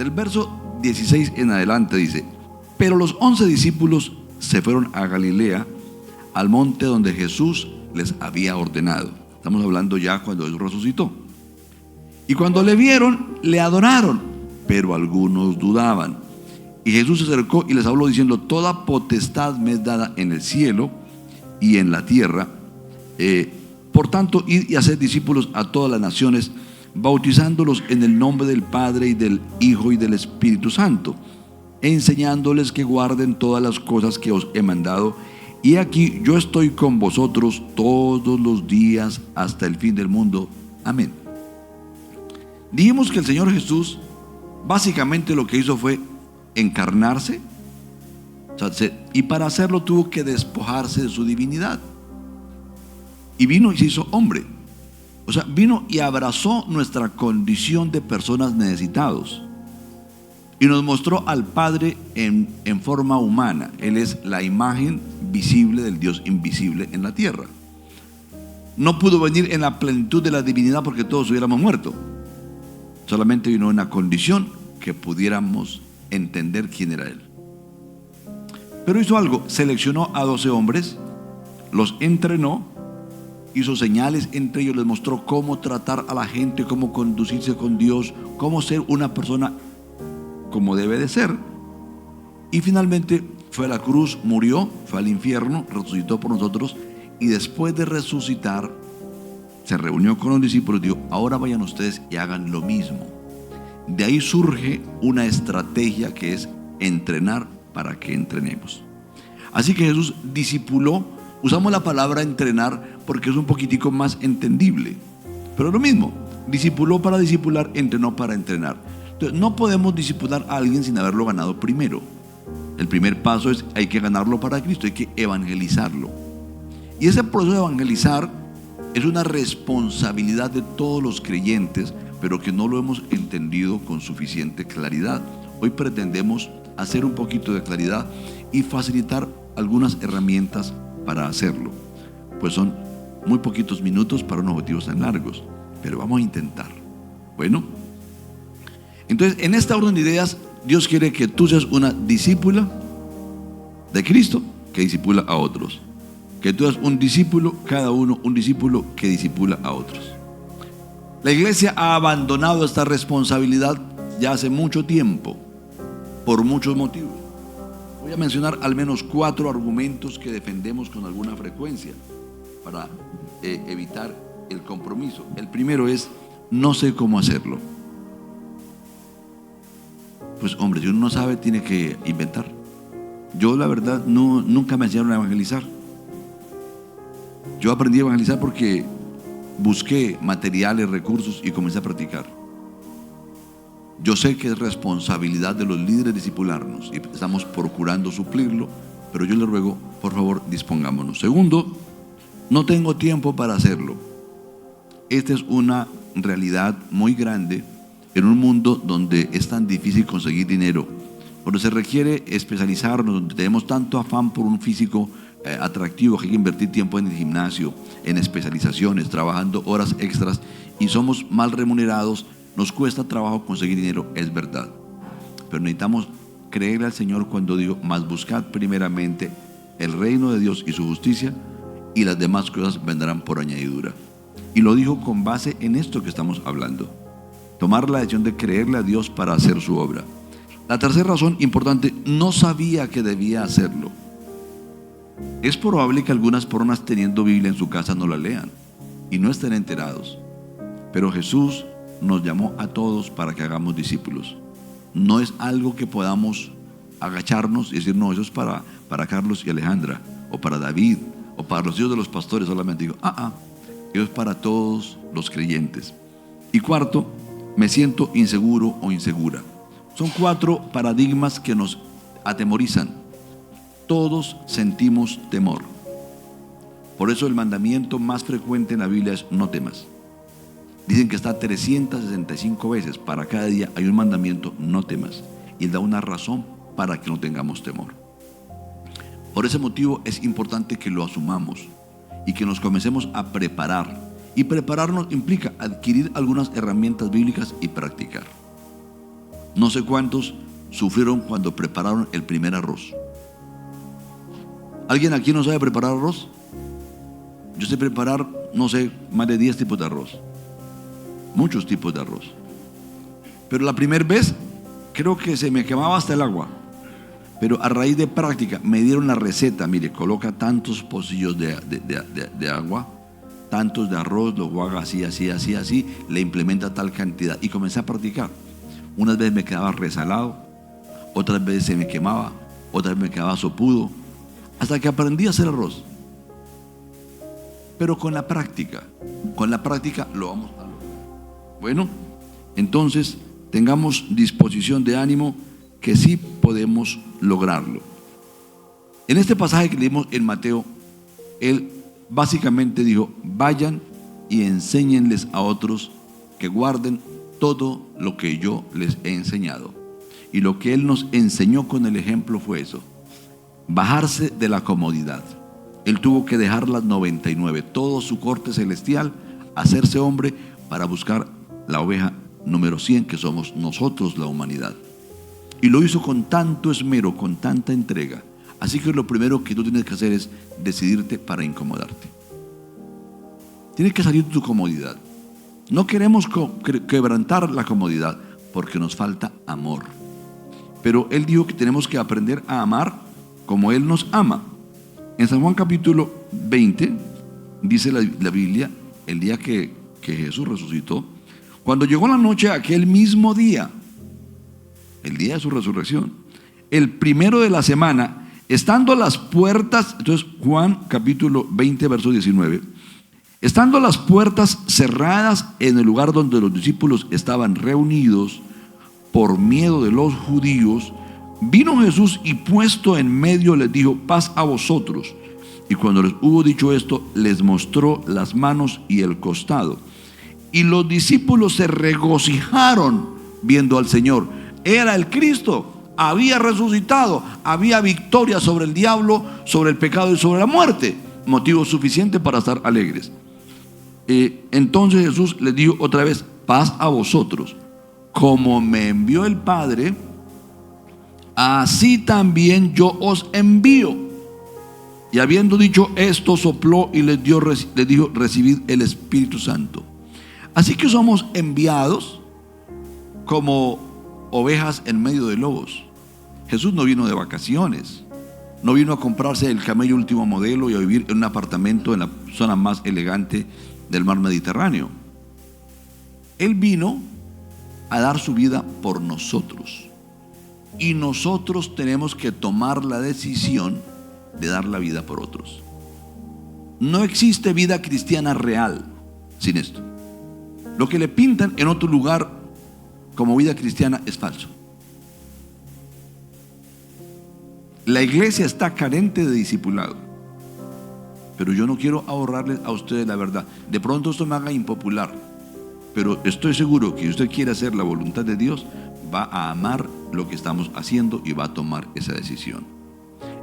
Del verso 16 en adelante dice: pero los 11 discípulos se fueron a Galilea, al monte donde Jesús les había ordenado. Estamos hablando ya cuando Él resucitó. Y cuando le vieron, le adoraron, pero algunos dudaban. Y Jesús se acercó y les habló diciendo: toda potestad me es dada en el cielo y en la tierra. Por tanto, id y haced discípulos a todas las naciones, bautizándolos en el nombre del Padre y del Hijo y del Espíritu Santo, enseñándoles que guarden todas las cosas que os he mandado. Y aquí yo estoy con vosotros todos los días hasta el fin del mundo. Amén. Dijimos que el Señor Jesús básicamente lo que hizo fue encarnarse, y para hacerlo tuvo que despojarse de su divinidad. Y vino y se hizo hombre. O sea, vino y abrazó nuestra condición de personas necesitados. Y nos mostró al Padre en forma humana. Él es la imagen visible del Dios invisible en la tierra. No pudo venir en la plenitud de la divinidad porque todos hubiéramos muerto. Solamente vino en una condición que pudiéramos entender quién era Él. Pero hizo algo: seleccionó a 12 hombres, los entrenó, hizo señales entre ellos, les mostró cómo tratar a la gente, cómo conducirse con Dios, cómo ser una persona como debe de ser. Y finalmente fue a la cruz, murió, fue al infierno, resucitó por nosotros, y después de resucitar se reunió con los discípulos y dijo: ahora vayan ustedes y hagan lo mismo. De ahí surge una estrategia que es entrenar para que entrenemos. Así que Jesús discipuló. Usamos la palabra entrenar porque es un poquitico más entendible, pero es lo mismo: discipuló para discipular, entrenó para entrenar. Entonces, no podemos discipular a alguien sin haberlo ganado primero. El primer paso es: hay que ganarlo para Cristo, hay que evangelizarlo. Y ese proceso de evangelizar es una responsabilidad de todos los creyentes, pero que no lo hemos entendido con suficiente claridad. Hoy pretendemos hacer un poquito de claridad y facilitar algunas herramientas para hacerlo. Pues son muy poquitos minutos para unos objetivos tan largos, pero vamos a intentar. Bueno, entonces en esta orden de ideas, Dios quiere que tú seas una discípula de Cristo que discipula a otros. Que tú seas un discípulo, cada uno un discípulo que discipula a otros. La iglesia ha abandonado esta responsabilidad ya hace mucho tiempo, por muchos motivos. Voy a mencionar al menos 4 argumentos que defendemos con alguna frecuencia para evitar el compromiso. El primero es: no sé cómo hacerlo. Pues hombre, si uno no sabe, tiene que inventar. Yo la verdad nunca me enseñaron a evangelizar. Yo aprendí a evangelizar porque busqué materiales, recursos y comencé a practicar. Yo sé que es responsabilidad de los líderes discipularnos y estamos procurando suplirlo, pero yo le ruego, por favor, dispongámonos. Segundo, no tengo tiempo para hacerlo. Esta es una realidad muy grande en un mundo donde es tan difícil conseguir dinero, donde se requiere especializarnos, donde tenemos tanto afán por un físico atractivo, que hay que invertir tiempo en el gimnasio, en especializaciones, trabajando horas extras, y somos mal remunerados. Nos cuesta trabajo conseguir dinero, es verdad, pero necesitamos creerle al Señor cuando digo: mas buscad primeramente el reino de Dios y su justicia, y las demás cosas vendrán por añadidura. Y lo dijo con base en esto que estamos hablando: tomar la decisión de creerle a Dios para hacer su obra. La tercera razón importante: no sabía que debía hacerlo. Es probable que algunas personas, teniendo Biblia en su casa, no la lean y no estén enterados, pero Jesús nos llamó a todos para que hagamos discípulos. No es algo que podamos agacharnos y decir: no, eso es para Carlos y Alejandra, o para David, o para los hijos de los pastores solamente. Digo, eso es para todos los creyentes. Y cuarto, me siento inseguro o insegura. Son 4 paradigmas que nos atemorizan. Todos sentimos temor. Por eso el mandamiento más frecuente en la Biblia es: no temas. Dicen que está 365 veces. Para cada día hay un mandamiento: no temas. Y Él da una razón para que no tengamos temor. Por ese motivo es importante que lo asumamos y que nos comencemos a preparar. Y prepararnos implica adquirir algunas herramientas bíblicas y practicar. No sé cuántos sufrieron cuando prepararon el primer arroz. ¿Alguien aquí no sabe preparar arroz? Yo sé preparar, no sé, más de 10 tipos de arroz. Muchos tipos de arroz. Pero la primera vez creo que se me quemaba hasta el agua. Pero a raíz de práctica me dieron la receta. Mire, coloca tantos pocillos de agua, tantos de arroz, lo haga así, así, así, así, le implementa tal cantidad. Y comencé a practicar. Unas veces me quedaba resalado, otras veces se me quemaba, otras veces me quedaba sopudo, hasta que aprendí a hacer arroz. Pero con la práctica lo vamos a lograr. Bueno, entonces tengamos disposición de ánimo que sí podemos lograrlo. En este pasaje que leímos en Mateo, él básicamente dijo: vayan y enséñenles a otros que guarden todo lo que yo les he enseñado. Y lo que él nos enseñó con el ejemplo fue eso: bajarse de la comodidad. Él tuvo que dejar las 99, todo su corte celestial, hacerse hombre para buscar la oveja número 100, que somos nosotros, la humanidad. Y lo hizo con tanto esmero, con tanta entrega. Así que lo primero que tú tienes que hacer es decidirte para incomodarte. Tienes que salir de tu comodidad. No queremos quebrantar la comodidad porque nos falta amor. Pero él dijo que tenemos que aprender a amar como él nos ama. En San Juan capítulo 20 dice la Biblia, el día que Jesús resucitó, cuando llegó la noche aquel mismo día, el día de su resurrección, el primero de la semana, estando las puertas, entonces Juan capítulo 20 verso 19, estando las puertas cerradas en el lugar donde los discípulos estaban reunidos por miedo de los judíos, vino Jesús y puesto en medio les dijo: paz a vosotros. Y cuando les hubo dicho esto, les mostró las manos y el costado. Y los discípulos se regocijaron viendo al Señor. Era el Cristo, había resucitado, había victoria sobre el diablo, sobre el pecado y sobre la muerte. Motivo suficiente para estar alegres. Entonces Jesús les dijo otra vez: paz a vosotros. Como me envió el Padre, así también yo os envío. Y habiendo dicho esto, sopló y les dijo: recibid el Espíritu Santo. Así que somos enviados como ovejas en medio de lobos. Jesús no vino de vacaciones, no vino a comprarse el camello último modelo y a vivir en un apartamento en la zona más elegante del mar Mediterráneo. Él vino a dar su vida por nosotros. Y nosotros tenemos que tomar la decisión de dar la vida por otros. No existe vida cristiana real sin esto. Lo que le pintan en otro lugar como vida cristiana es falso. La iglesia está carente de discipulado. Pero yo no quiero ahorrarles a ustedes la verdad. De pronto esto me haga impopular, pero estoy seguro que si usted quiere hacer la voluntad de Dios, va a amar lo que estamos haciendo y va a tomar esa decisión.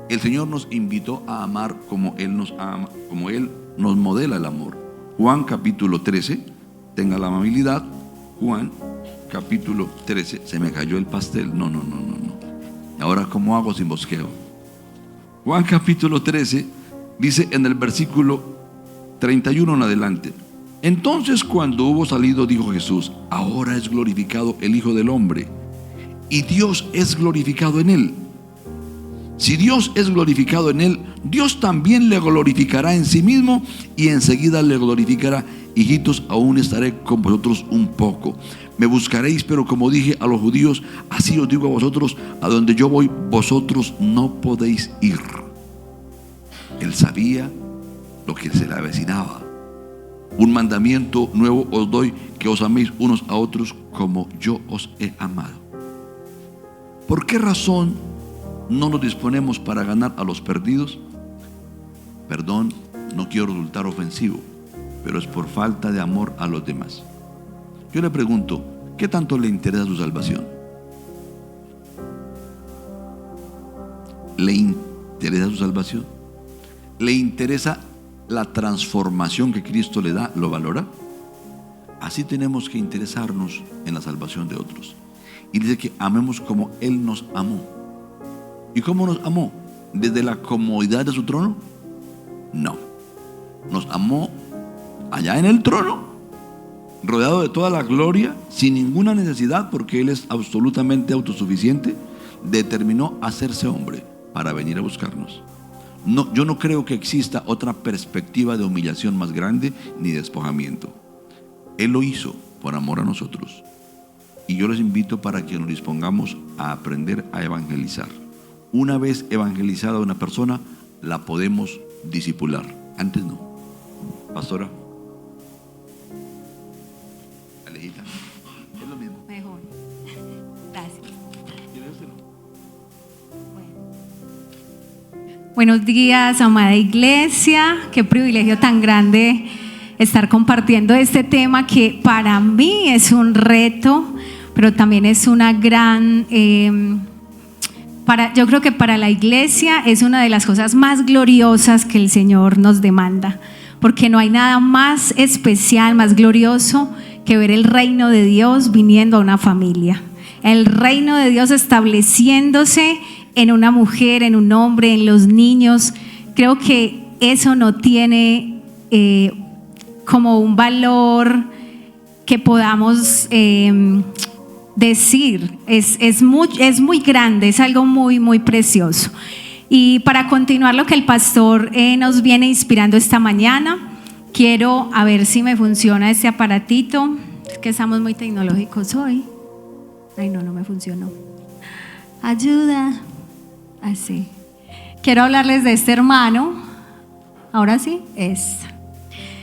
El Señor nos invitó a amar como Él nos ama, como Él nos modela el amor. Juan capítulo 13, tenga la amabilidad. Juan capítulo 13, se me cayó el pastel. No. Ahora, ¿cómo hago sin bosqueo? Juan capítulo 13 dice en el versículo 31 en adelante: entonces cuando hubo salido, dijo Jesús: ahora es glorificado el Hijo del Hombre, y Dios es glorificado en él. Si Dios es glorificado en él, Dios también le glorificará en sí mismo, y enseguida le glorificará. Hijitos, aún estaré con vosotros un poco. Me buscaréis, pero como dije a los judíos, así os digo a vosotros: a donde yo voy, vosotros no podéis ir. Él sabía lo que se le avecinaba. Un mandamiento nuevo os doy, que os améis unos a otros como yo os he amado. ¿Por qué razón no nos disponemos para ganar a los perdidos? Perdón, no quiero resultar ofensivo, pero es por falta de amor a los demás. Yo le pregunto: ¿qué tanto le interesa su salvación? ¿Le interesa su salvación? ¿Le interesa la transformación que Cristo le da? ¿Lo valora? Así tenemos que interesarnos en la salvación de otros. y dice que amemos como Él nos amó. ¿Y cómo nos amó? ¿Desde la comodidad de su trono? No. Nos amó allá en el trono, rodeado de toda la gloria, sin ninguna necesidad, porque Él es absolutamente autosuficiente. Determinó hacerse hombre para venir a buscarnos. No, yo no creo que exista otra perspectiva de humillación más grande ni despojamiento. Él lo hizo por amor a nosotros. Y yo les invito para que nos dispongamos a aprender a evangelizar. Una vez evangelizada una persona, la podemos discipular. Antes no. Pastora. Alejita. Es lo mismo. Mejor. Gracias. Buenos días, amada iglesia. Qué privilegio tan grande estar compartiendo este tema que para mí es un reto, pero también es una gran... yo creo que para la iglesia es una de las cosas más gloriosas que el Señor nos demanda, porque no hay nada más especial, más glorioso que ver el reino de Dios viniendo a una familia, el reino de Dios estableciéndose en una mujer, en un hombre, en los niños. Creo que eso no tiene como un valor que podamos decir, es muy grande, es algo muy, muy precioso. Y para continuar lo que el pastor nos viene inspirando esta mañana, quiero a ver si me funciona este aparatito. Es que estamos muy tecnológicos hoy. Ay, no me funcionó. Ayuda. Así. Quiero hablarles de este hermano. Ahora sí,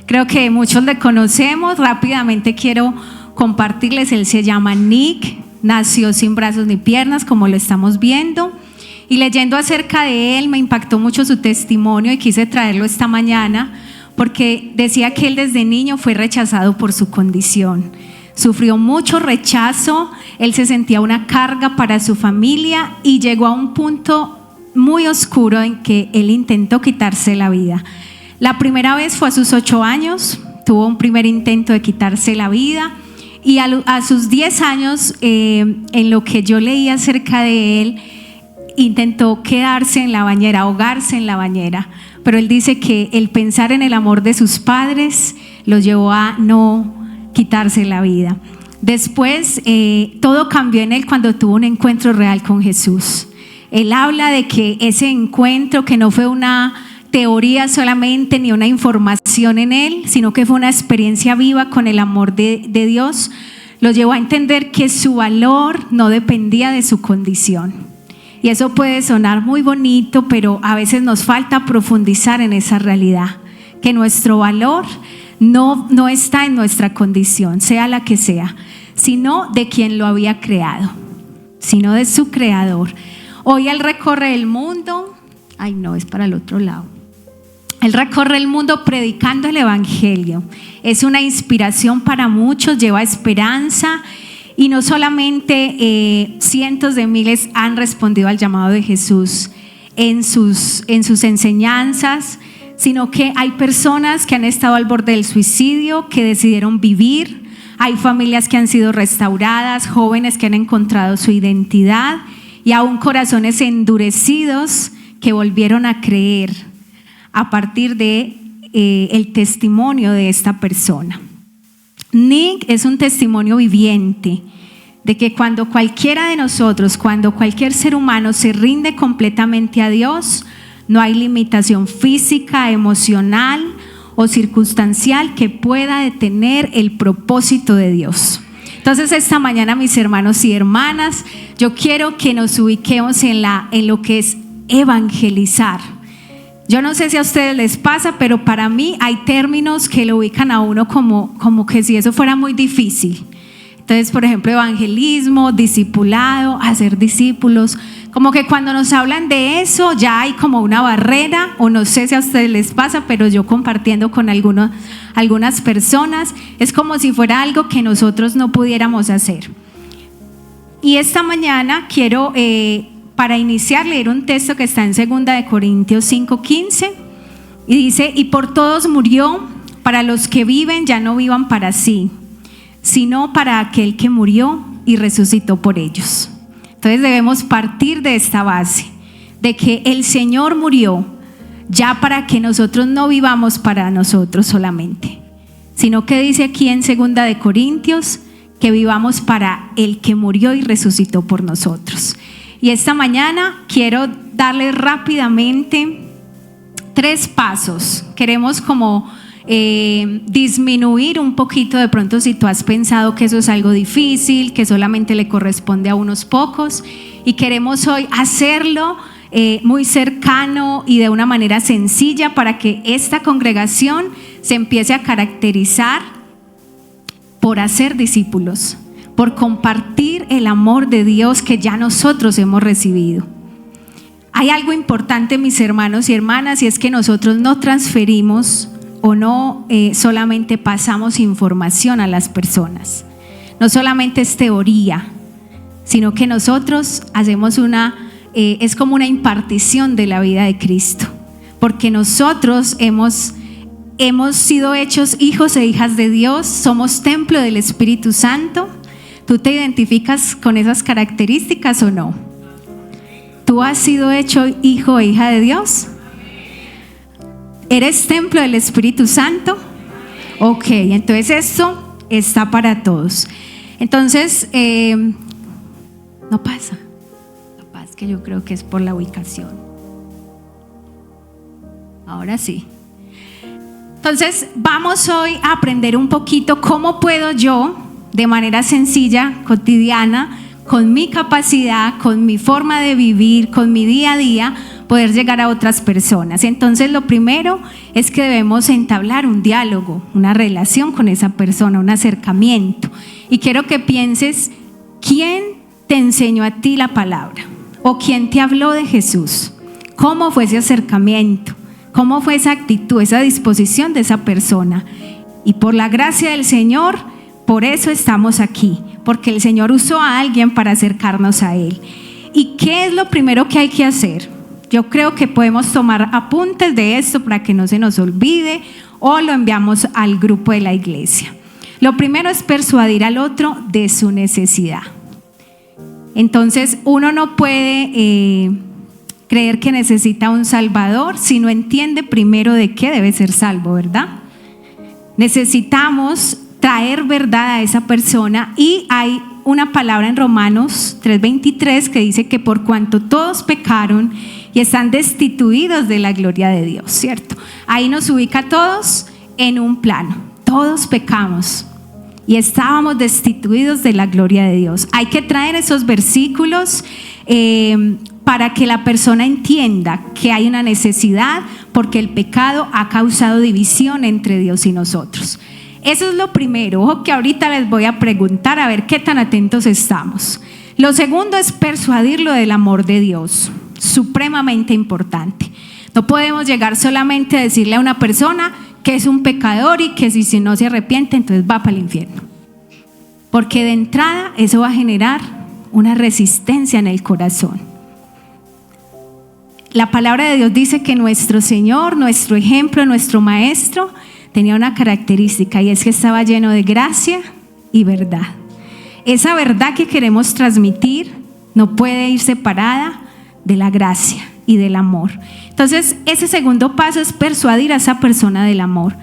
creo que muchos le conocemos. Rápidamente quiero compartirles. Él se llama Nick, nació sin brazos ni piernas, como lo estamos viendo, y leyendo acerca de él me impactó mucho su testimonio y quise traerlo esta mañana porque decía que él desde niño fue rechazado por su condición, sufrió mucho rechazo, él se sentía una carga para su familia y llegó a un punto muy oscuro en que él intentó quitarse la vida. La primera vez fue a sus 8 años, tuvo un primer intento de quitarse la vida. Y a sus 10 años, en lo que yo leí acerca de él, intentó quedarse en la bañera, ahogarse en la bañera. Pero él dice que el pensar en el amor de sus padres lo llevó a no quitarse la vida. Después, todo cambió en él cuando tuvo un encuentro real con Jesús. Él habla de que ese encuentro, que no fue una teoría solamente ni una información en él, sino que fue una experiencia viva con el amor de Dios, lo llevó a entender que su valor no dependía de su condición. Y eso puede sonar muy bonito, pero a veces nos falta profundizar en esa realidad, que nuestro valor no está en nuestra condición, sea la que sea, sino de quien lo había creado, sino de su creador. Hoy él recorre el mundo. Ay, no, es para el otro lado. Él recorre el mundo predicando el evangelio. Es una inspiración para muchos, lleva esperanza, y no solamente cientos de miles han respondido al llamado de Jesús en sus enseñanzas, sino que hay personas que han estado al borde del suicidio, que decidieron vivir. Hay familias que han sido restauradas, jóvenes que han encontrado su identidad, y aún corazones endurecidos que volvieron a creer a partir de el testimonio de esta persona. Nick es un testimonio viviente de que cuando cualquiera de nosotros, cuando cualquier ser humano se rinde completamente a Dios, no hay limitación física, emocional o circunstancial que pueda detener el propósito de Dios. Entonces esta mañana, mis hermanos y hermanas, yo quiero que nos ubiquemos en lo que es evangelizar. Yo no sé si a ustedes les pasa, pero para mí hay términos que lo ubican a uno como que si eso fuera muy difícil. Entonces, por ejemplo, evangelismo, discipulado, hacer discípulos, como que cuando nos hablan de eso ya hay como una barrera, o no sé si a ustedes les pasa, pero yo compartiendo con algunas personas, es como si fuera algo que nosotros no pudiéramos hacer. Y esta mañana quiero, para iniciar, leer un texto que está en 2 Corintios 5:15, y dice: y por todos murió, para los que viven ya no vivan para sí, sino para aquel que murió y resucitó por ellos. Entonces debemos partir de esta base, de que el Señor murió ya para que nosotros no vivamos para nosotros solamente, sino que dice aquí en 2 de Corintios que vivamos para el que murió y resucitó por nosotros. Y esta mañana quiero darle rápidamente 3 pasos. Queremos como disminuir un poquito de pronto si tú has pensado que eso es algo difícil, que solamente le corresponde a unos pocos, y queremos hoy hacerlo muy cercano y de una manera sencilla para que esta congregación se empiece a caracterizar por hacer discípulos, por compartir el amor de Dios que ya nosotros hemos recibido. Hay algo importante, mis hermanos y hermanas, y es que nosotros no transferimos o no solamente pasamos información a las personas. No solamente es teoría, sino que nosotros hacemos es como una impartición de la vida de Cristo, porque nosotros hemos sido hechos hijos e hijas de Dios, somos templo del Espíritu Santo. ¿Tú te identificas con esas características o no? ¿Tú has sido hecho hijo e hija de Dios? ¿Eres templo del Espíritu Santo? Ok, entonces esto está para todos. Entonces, no pasa. Es que yo creo que es por la ubicación. Ahora sí. Entonces, vamos hoy a aprender un poquito cómo puedo yo, de manera sencilla, cotidiana, con mi capacidad, con mi forma de vivir, con mi día a día, poder llegar a otras personas. Entonces, lo primero es que debemos entablar un diálogo, una relación con esa persona, un acercamiento. Y quiero que pienses, ¿quién te enseñó a ti la palabra? ¿O quién te habló de Jesús? ¿Cómo fue ese acercamiento? ¿Cómo fue esa actitud, esa disposición de esa persona? Y por la gracia del Señor, por eso estamos aquí, porque el Señor usó a alguien para acercarnos a Él. ¿Y qué es lo primero que hay que hacer? Yo creo que podemos tomar apuntes de esto para que no se nos olvide, o lo enviamos al grupo de la iglesia. Lo primero es persuadir al otro de su necesidad. Entonces uno no puede creer que necesita un salvador si no entiende primero de qué debe ser salvo, ¿verdad? Necesitamos traer verdad a esa persona, y hay una palabra en Romanos 3:23 que dice que por cuanto todos pecaron y están destituidos de la gloria de Dios, ¿cierto? Ahí nos ubica a todos en un plano. Todos pecamos y estábamos destituidos de la gloria de Dios. Hay que traer esos versículos para que la persona entienda que hay una necesidad, porque el pecado ha causado división entre Dios y nosotros. Eso es lo primero. Ojo que ahorita les voy a preguntar a ver qué tan atentos estamos. Lo segundo es persuadirlo del amor de Dios, supremamente importante. No podemos llegar solamente a decirle a una persona que es un pecador y que si no se arrepiente entonces va para el infierno, porque de entrada eso va a generar una resistencia en el corazón. La palabra de Dios dice que nuestro Señor, nuestro ejemplo, nuestro maestro tenía una característica, y es que estaba lleno de gracia y verdad. Esa verdad que queremos transmitir no puede ir separada de la gracia y del amor. Entonces, ese segundo paso es persuadir a esa persona del amor.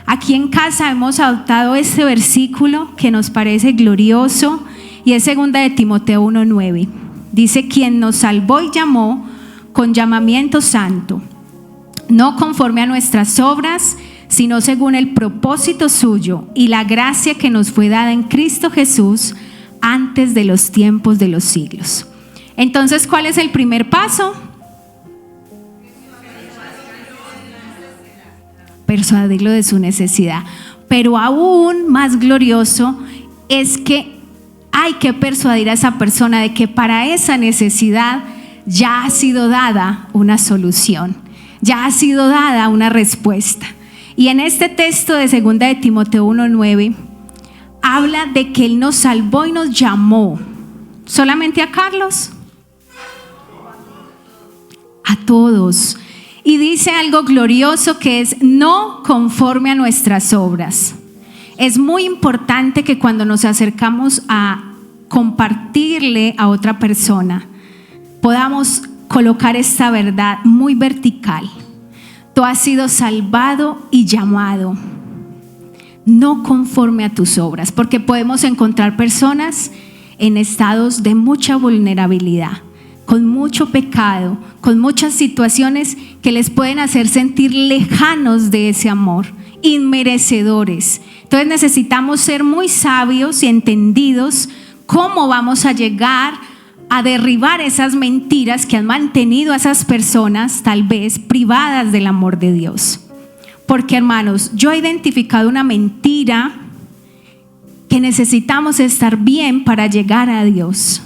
Aquí en casa hemos adoptado este versículo que nos parece glorioso, y es 2 de Timoteo 1:9. Dice: quien nos salvó y llamó con llamamiento santo, no conforme a nuestras obras, sino según el propósito suyo y la gracia que nos fue dada en Cristo Jesús antes de los tiempos de los siglos. Entonces, ¿cuál es el primer paso? Persuadirlo de su necesidad. Pero aún más glorioso es que hay que persuadir a esa persona de que para esa necesidad ya ha sido dada una solución, ya ha sido dada una respuesta. Y en este texto de 2 de Timoteo 1:9 habla de que Él nos salvó y nos llamó. ¿Solamente a Carlos? A todos. Y dice algo glorioso que es: no conforme a nuestras obras. Es muy importante que cuando nos acercamos a compartirle a otra persona, podamos colocar esta verdad muy vertical. Tú has sido salvado y llamado, no conforme a tus obras, porque podemos encontrar personas en estados de mucha vulnerabilidad, con mucho pecado, con muchas situaciones que les pueden hacer sentir lejanos de ese amor, inmerecedores. Entonces necesitamos ser muy sabios y entendidos cómo vamos a llegar a derribar esas mentiras que han mantenido a esas personas tal vez privadas del amor de Dios. Porque, hermanos, yo he identificado una mentira que necesitamos estar bien para llegar a Dios.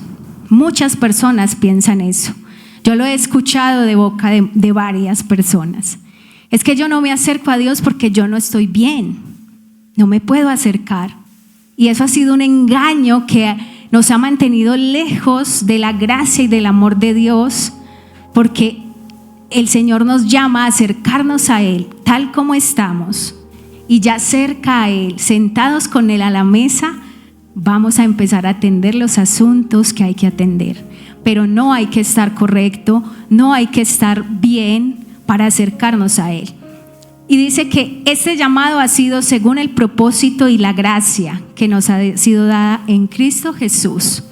Muchas personas piensan eso. Yo lo he escuchado de boca de varias personas. Es que yo no me acerco a Dios porque yo no estoy bien. No me puedo acercar. Y eso ha sido un engaño que nos ha mantenido lejos de la gracia y del amor de Dios, porque el Señor nos llama a acercarnos a Él tal como estamos, y ya cerca a Él, sentados con Él a la mesa, vamos a empezar a atender los asuntos que hay que atender. Pero no hay que estar correcto, no hay que estar bien para acercarnos a Él. Y dice que este llamado ha sido según el propósito y la gracia que nos ha sido dada en Cristo Jesús.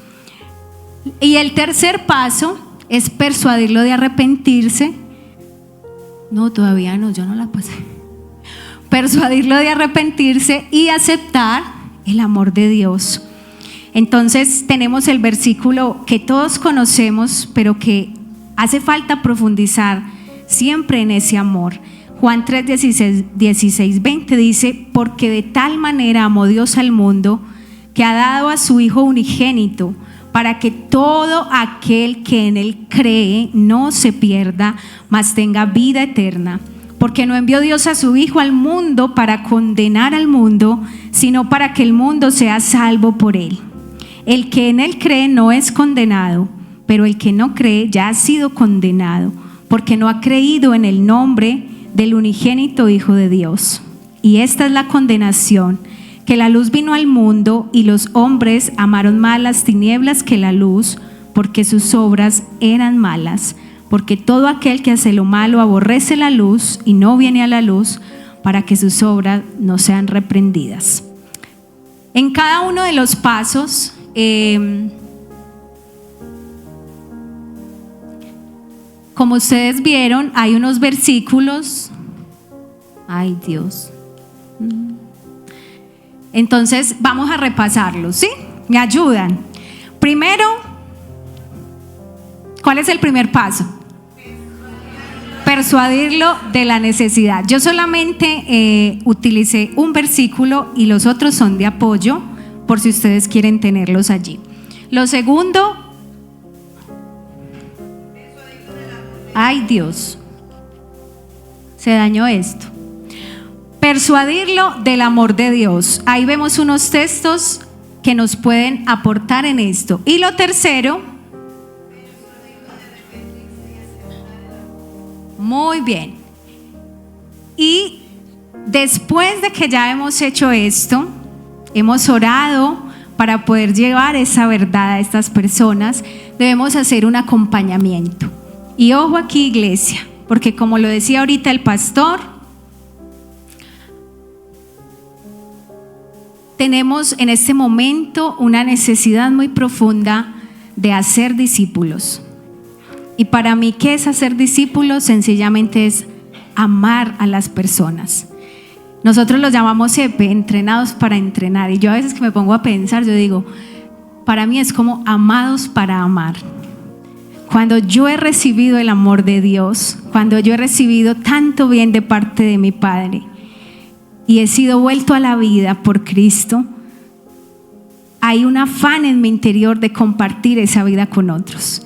Y el tercer paso es persuadirlo de arrepentirse. No, todavía no, yo no la pasé. Persuadirlo de arrepentirse y aceptar el amor de Dios. Entonces tenemos el versículo que todos conocemos, pero que hace falta profundizar siempre en ese amor. Juan 3, 16, 20 dice: porque de tal manera amó Dios al mundo, que ha dado a su Hijo unigénito, para que todo aquel que en Él cree no se pierda, mas tenga vida eterna. Porque no envió Dios a su Hijo al mundo para condenar al mundo, sino para que el mundo sea salvo por Él. El que en Él cree no es condenado, pero el que no cree ya ha sido condenado, porque no ha creído en el nombre del unigénito Hijo de Dios. Y esta es la condenación, que la luz vino al mundo y los hombres amaron más las tinieblas que la luz, porque sus obras eran malas. Porque todo aquel que hace lo malo aborrece la luz y no viene a la luz, para que sus obras no sean reprendidas. En cada uno de los pasos, como ustedes vieron, hay unos versículos. Ay, Dios. Entonces vamos a repasarlos, ¿sí? ¿Me ayudan? Primero, ¿cuál es el primer paso? Persuadirlo de la necesidad. Yo solamente utilicé un versículo y los otros son de apoyo, por si ustedes quieren tenerlos allí. Lo segundo, ay, Dios, se dañó esto. Persuadirlo del amor de Dios. Ahí vemos unos textos que nos pueden aportar en esto. Y lo tercero, muy bien. Y después de que ya hemos hecho esto, hemos orado para poder llevar esa verdad a estas personas, debemos hacer un acompañamiento. Y ojo aquí, iglesia, porque como lo decía ahorita el pastor, tenemos en este momento una necesidad muy profunda de hacer discípulos. Y para mí, ¿qué es hacer discípulos? Sencillamente es amar a las personas. Nosotros los llamamos EPE, entrenados para entrenar. Y yo a veces que me pongo a pensar, yo digo, para mí es como amados para amar. Cuando yo he recibido el amor de Dios, cuando yo he recibido tanto bien de parte de mi Padre y he sido vuelto a la vida por Cristo, hay un afán en mi interior de compartir esa vida con otros.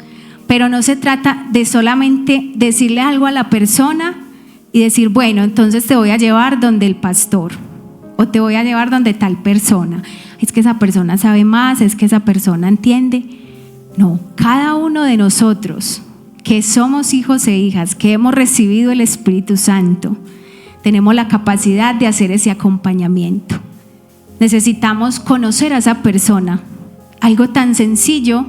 Pero no se trata de solamente decirle algo a la persona y decir, bueno, entonces te voy a llevar donde el pastor o te voy a llevar donde tal persona. Es que esa persona sabe más, es que esa persona entiende. No, cada uno de nosotros que somos hijos e hijas, que hemos recibido el Espíritu Santo, tenemos la capacidad de hacer ese acompañamiento. Necesitamos conocer a esa persona Algo tan sencillo.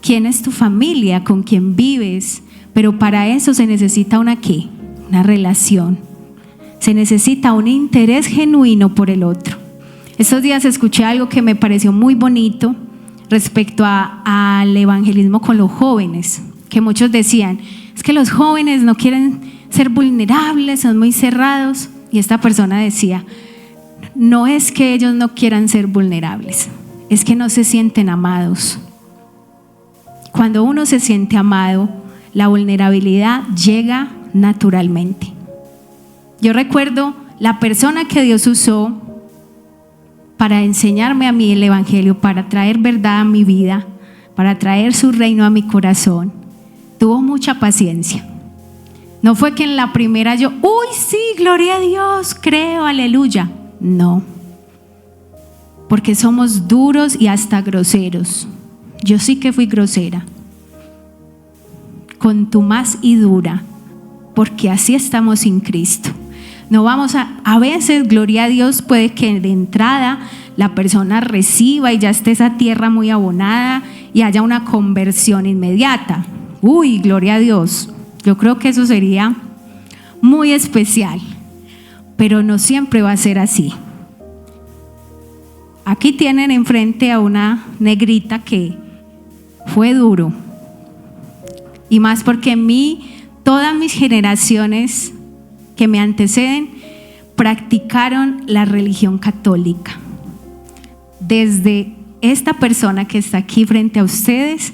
¿Quién es tu familia? ¿Con quién vives? Pero para eso se necesita una ¿qué? Una relación. Se necesita un interés genuino por el otro. Estos días escuché algo que me pareció muy bonito respecto al evangelismo con los jóvenes, que muchos decían, es que los jóvenes no quieren ser vulnerables, son muy cerrados. Y esta persona decía, no es que ellos no quieran ser vulnerables, es que no se sienten amados. Cuando uno se siente amado, la vulnerabilidad llega naturalmente. Yo recuerdo la persona que Dios usó para enseñarme a mí el evangelio, para traer verdad a mi vida, para traer su reino a mi corazón. Tuvo mucha paciencia. No fue que en la primera yo, uy, sí, gloria a Dios, creo, aleluya. No, porque somos duros y hasta groseros. Yo sí que fui grosera, contumaz y dura, porque así estamos sin Cristo. No vamos a veces, gloria a Dios, puede que de entrada la persona reciba y ya esté esa tierra muy abonada y haya una conversión inmediata. Uy, gloria a Dios. Yo creo que eso sería muy especial, pero no siempre va a ser así. Aquí tienen enfrente a una negrita que fue duro, y más porque en mí, todas mis generaciones que me anteceden practicaron la religión católica. Desde esta persona que está aquí frente a ustedes,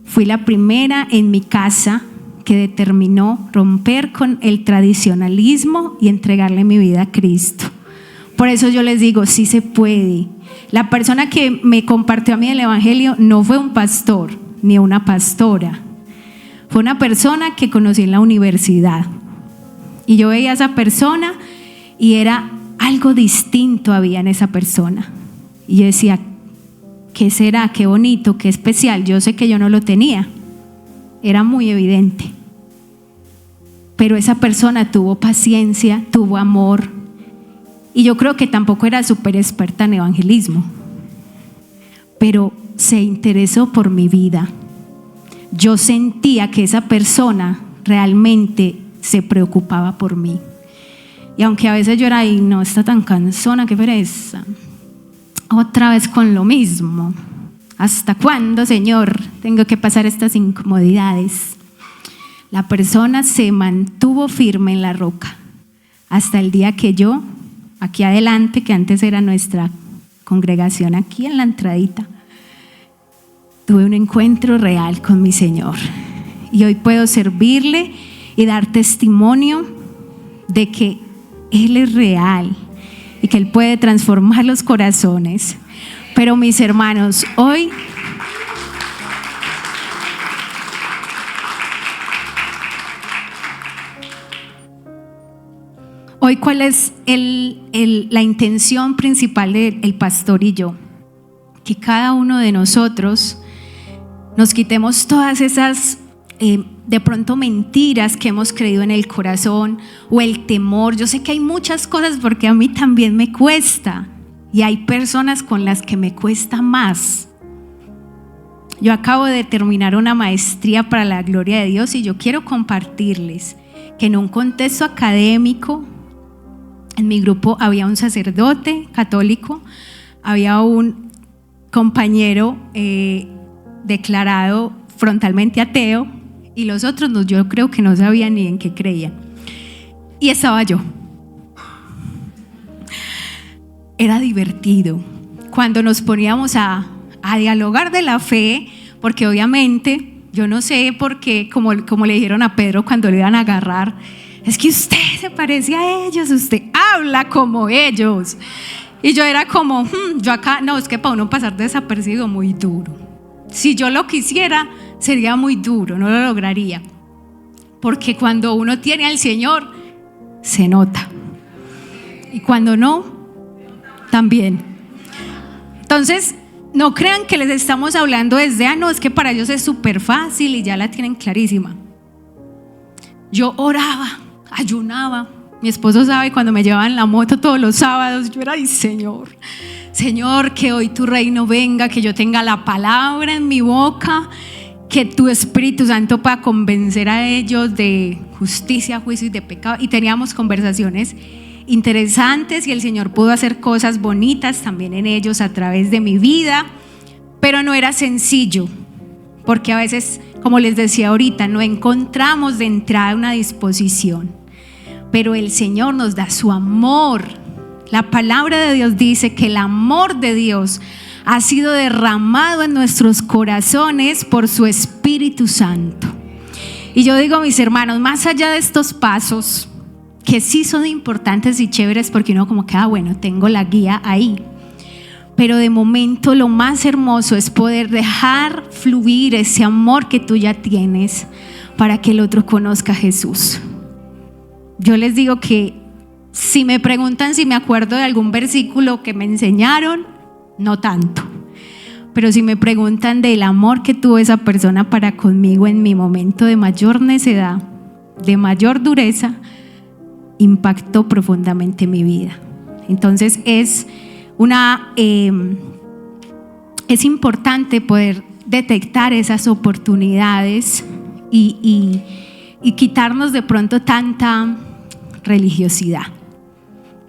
fui la primera en mi casa que determinó romper con el tradicionalismo y entregarle mi vida a Cristo. Por eso yo les digo, sí se puede. La persona que me compartió a mí el evangelio no fue un pastor ni una pastora, fue una persona que conocí en la universidad. Y yo veía a esa persona y era algo distinto había en esa persona. Y yo decía, ¿qué será? Qué bonito, qué especial. Yo sé que yo no lo tenía, era muy evidente. Pero esa persona tuvo paciencia, tuvo amor. Y yo creo que tampoco era súper experta en evangelismo, pero se interesó por mi vida. Yo sentía que esa persona realmente se preocupaba por mí. Y aunque a veces yo era, ay, no, está tan cansona, qué pereza, otra vez con lo mismo. ¿Hasta cuándo, Señor, tengo que pasar estas incomodidades? La persona se mantuvo firme en la roca hasta el día que yo, aquí adelante, que antes era nuestra congregación, aquí en la entradita, tuve un encuentro real con mi Señor. Y hoy puedo servirle y dar testimonio de que Él es real y que Él puede transformar los corazones. Pero mis hermanos, hoy ¿cuál es la intención principal del pastor y yo? Que cada uno de nosotros nos quitemos todas esas de pronto mentiras que hemos creído en el corazón, o el temor. Yo sé que hay muchas cosas, porque a mí también me cuesta, y hay personas con las que me cuesta más. Yo acabo de terminar una maestría para la gloria de Dios, y yo quiero compartirles que en un contexto académico, en mi grupo había un sacerdote católico, había un compañero declarado frontalmente ateo, y los otros yo creo que no sabían ni en qué creían. Y estaba yo. Era divertido cuando nos poníamos a dialogar de la fe, porque obviamente, yo no sé por qué, como le dijeron a Pedro cuando le iban a agarrar, es que usted se parece a ellos, usted habla como ellos. Y yo era como, yo acá, no, es que para uno pasar desapercibido muy duro. Si yo lo quisiera, sería muy duro, no lo lograría. Porque cuando uno tiene al Señor, se nota. Y cuando no, también. Entonces, no crean que les estamos hablando desde, no, es que para ellos es súper fácil y ya la tienen clarísima. Yo oraba, ayunaba. Mi esposo sabe, cuando me llevaban en la moto todos los sábados, yo era, ay Señor, Señor, que hoy tu reino venga, que yo tenga la palabra en mi boca, que tu Espíritu Santo pueda convencer a ellos de justicia, juicio y de pecado. Y teníamos conversaciones interesantes y el Señor pudo hacer cosas bonitas también en ellos a través de mi vida, pero no era sencillo, porque a veces, como les decía ahorita, no encontramos de entrada una disposición, pero el Señor nos da su amor. La palabra de Dios dice que el amor de Dios ha sido derramado en nuestros corazones por su Espíritu Santo. Y yo digo, mis hermanos, más allá de estos pasos, que sí son importantes y chéveres, porque uno como que, bueno, tengo la guía ahí, pero de momento lo más hermoso es poder dejar fluir ese amor que tú ya tienes para que el otro conozca a Jesús. Yo les digo que si me preguntan si me acuerdo de algún versículo que me enseñaron, no tanto, pero si me preguntan del amor que tuvo esa persona para conmigo en mi momento de mayor necedad, de mayor dureza, impactó profundamente mi vida. Entonces es importante poder detectar esas oportunidades y quitarnos de pronto tanta religiosidad,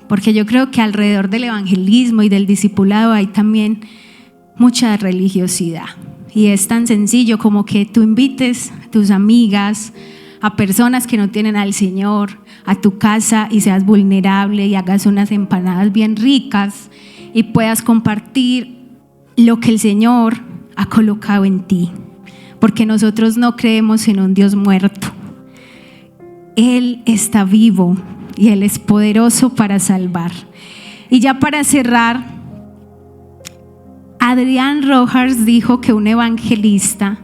porque yo creo que alrededor del evangelismo y del discipulado hay también mucha religiosidad, y es tan sencillo como que tú invites a tus amigas, a personas que no tienen al Señor, a tu casa y seas vulnerable y hagas unas empanadas bien ricas y puedas compartir lo que el Señor ha colocado en ti, porque nosotros no creemos en un Dios muerto. Él está vivo y Él es poderoso para salvar. Y ya para cerrar, Adrián Rojas dijo que un evangelista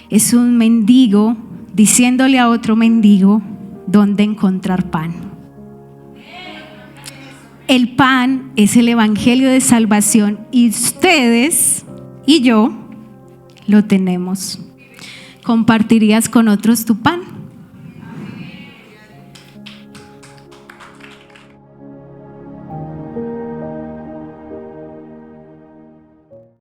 es un mendigo diciéndole a otro mendigo dónde encontrar pan. El pan es el evangelio de salvación y ustedes y yo lo tenemos. ¿Compartirías con otros tu pan?